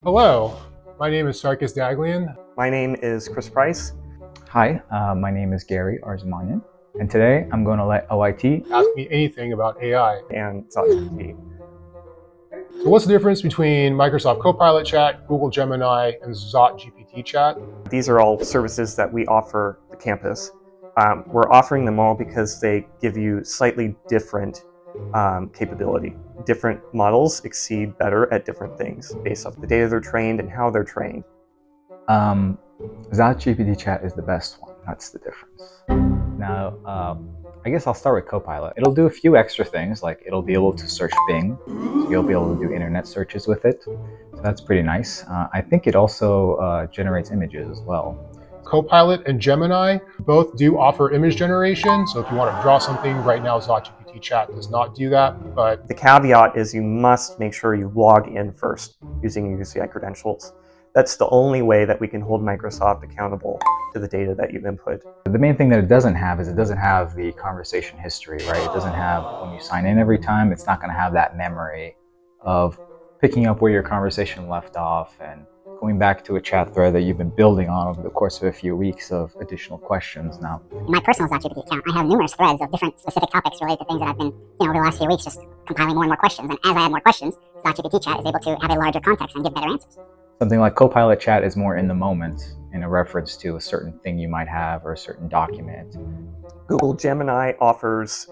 Hello, my name is Sarkis Daglian. My name is Chris Price. Hi, my name is Gary Arzmanyan, and today I'm going to let OIT ask me anything about AI. And ZotGPT. So what's the difference between Microsoft CoPilot Chat, Google Gemini, and ZotGPT Chat? These are all services that we offer the campus. We're offering them all because they give you slightly different capability. Different models exceed better at different things based off the data they're trained and how they're trained. ZotGPT Chat is the best one. That's the difference. Now, I guess I'll start with CoPilot. It'll do a few extra things, like it'll be able to search Bing. So you'll be able to do internet searches with it. So that's pretty nice. I think it also generates images as well. CoPilot and Gemini both do offer image generation. So if you want to draw something, right now ZotGPT Chat does not do that. But the caveat is you must make sure you log in first using your UCI credentials. That's the only way that we can hold Microsoft accountable to the data that you input. The main thing that it doesn't have is it doesn't have the conversation history, right? It doesn't have, when you sign in every time, it's not going to have that memory of picking up where your conversation left off and going back to a chat thread that you've been building on over the course of a few weeks of additional questions. Now, in my personal ZotGPT account, I have numerous threads of different specific topics related to things that I've been, over the last few weeks, just compiling more and more questions. And as I add more questions, ZotGPT Chat is able to have a larger context and give better answers. Something like CoPilot Chat is more in the moment in a reference to a certain thing you might have or a certain document. Google Gemini offers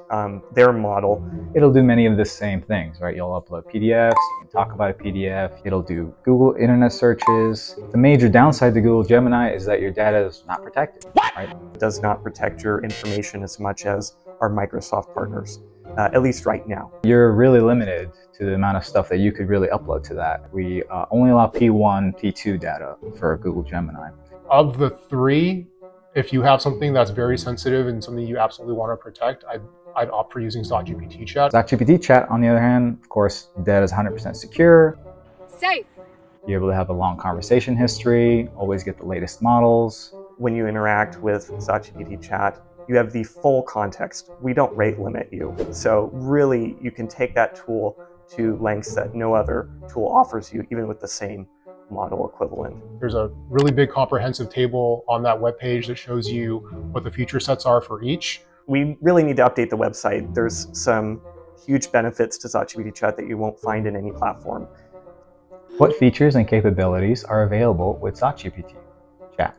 their model. It'll do many of the same things, right? You'll upload PDFs, you can talk about a PDF, it'll do Google internet searches. The major downside to Google Gemini is that your data is not protected, right? It does not protect your information as much as our Microsoft partners, at least right now. You're really limited to the amount of stuff that you could really upload to that. We only allow P1, P2 data for Google Gemini. Of the three, if you have something that's very sensitive and something you absolutely want to protect, I'd opt for using ZotGPT Chat. ZotGPT Chat, on the other hand, of course, data is 100% secure. Safe. You're able to have a long conversation history, always get the latest models. When you interact with ZotGPT Chat, you have the full context. We don't rate limit you. So really, you can take that tool to lengths that no other tool offers you, even with the same model equivalent. There's a really big comprehensive table on that webpage that shows you what the feature sets are for each. We really need to update the website. There's some huge benefits to ZotGPT Chat that you won't find in any platform. What features and capabilities are available with ZotGPT Chat?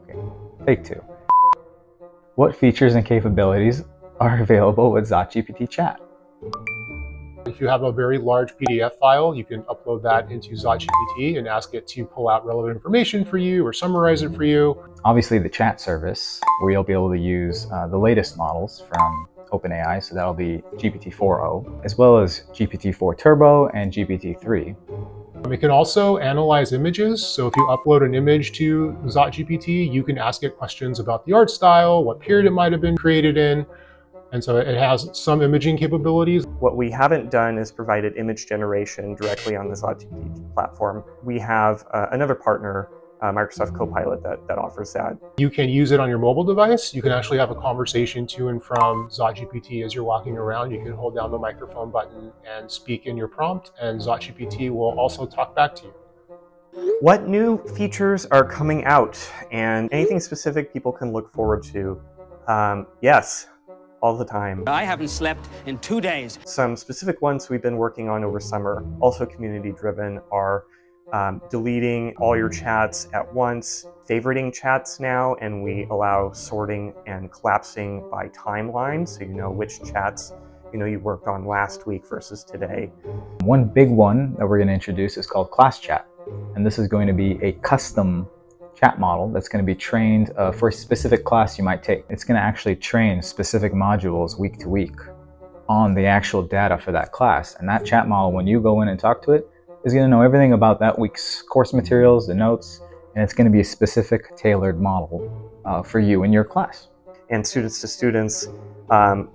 Okay, take two. What features and capabilities are available with ZotGPT Chat? If you have a very large PDF file, you can upload that into ZotGPT and ask it to pull out relevant information for you or summarize it for you. Obviously, the chat service, where you'll be able to use the latest models from OpenAI, so that'll be GPT-4o, as well as GPT-4 Turbo and GPT-3. It can also analyze images. So if you upload an image to ZotGPT, you can ask it questions about the art style, what period it might have been created in. And so it has some imaging capabilities. What we haven't done is provided image generation directly on the ZotGPT platform. We have another partner, Microsoft CoPilot, that offers that. You can use it on your mobile device. You can actually have a conversation to and from ZotGPT as you're walking around. You can hold down the microphone button and speak in your prompt, and ZotGPT will also talk back to you. What new features are coming out and anything specific people can look forward to? Yes. All the time. I haven't slept in 2 days. Some specific ones we've been working on over summer, also community driven, are deleting all your chats at once, favoriting chats now, and we allow sorting and collapsing by timeline, so you know which chats you worked on last week versus today. One big one that we're going to introduce is called Class Chat, and this is going to be a custom chat model that's going to be trained for a specific class you might take. It's going to actually train specific modules week to week on the actual data for that class. And that chat model, when you go in and talk to it, is going to know everything about that week's course materials, the notes, and it's going to be a specific tailored model for you in your class. And students to students,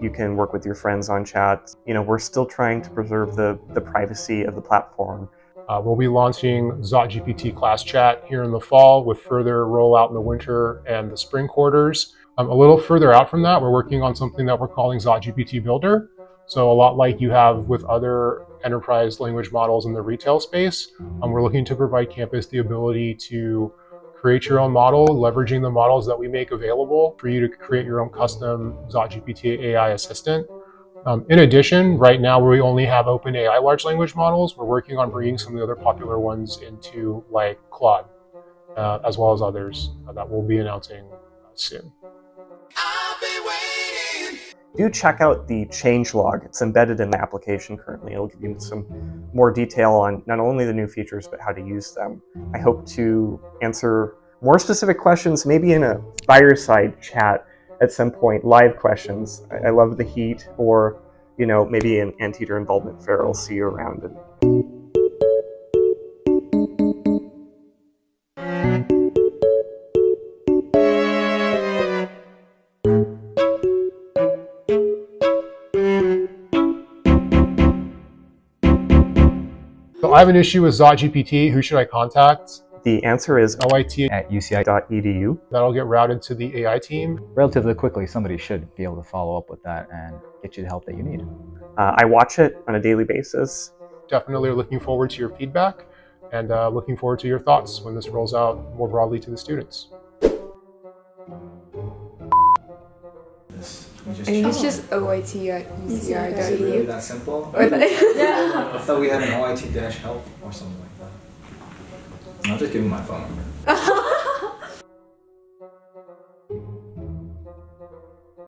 you can work with your friends on chat. We're still trying to preserve the privacy of the platform. We'll be launching ZotGPT Class Chat here in the fall with further rollout in the winter and the spring quarters. A little further out from that, we're working on something that we're calling ZotGPT Builder. So a lot like you have with other enterprise language models in the retail space. We're looking to provide campus the ability to create your own model, leveraging the models that we make available for you to create your own custom ZotGPT AI assistant. In addition, right now we only have OpenAI large language models. We're working on bringing some of the other popular ones into like Claude, as well as others that we'll be announcing soon. Do check out the changelog. It's embedded in the application currently. It'll give you some more detail on not only the new features, but how to use them. I hope to answer more specific questions, maybe in a fireside chat at some point, live questions. I love the heat, or maybe an Anteater involvement fair. I'll see you around. So I have an issue with ZotGPT. Who should I contact? The answer is OIT at uci.edu. That'll get routed to the AI team. Relatively quickly, somebody should be able to follow up with that and get you the help that you need. I watch it on a daily basis. Definitely looking forward to your feedback and looking forward to your thoughts when this rolls out more broadly to the students. I think it's just OIT at UCI.edu. Is it really that simple? Or like, I thought we had an OIT-help or something like that. I'll just give you my phone number.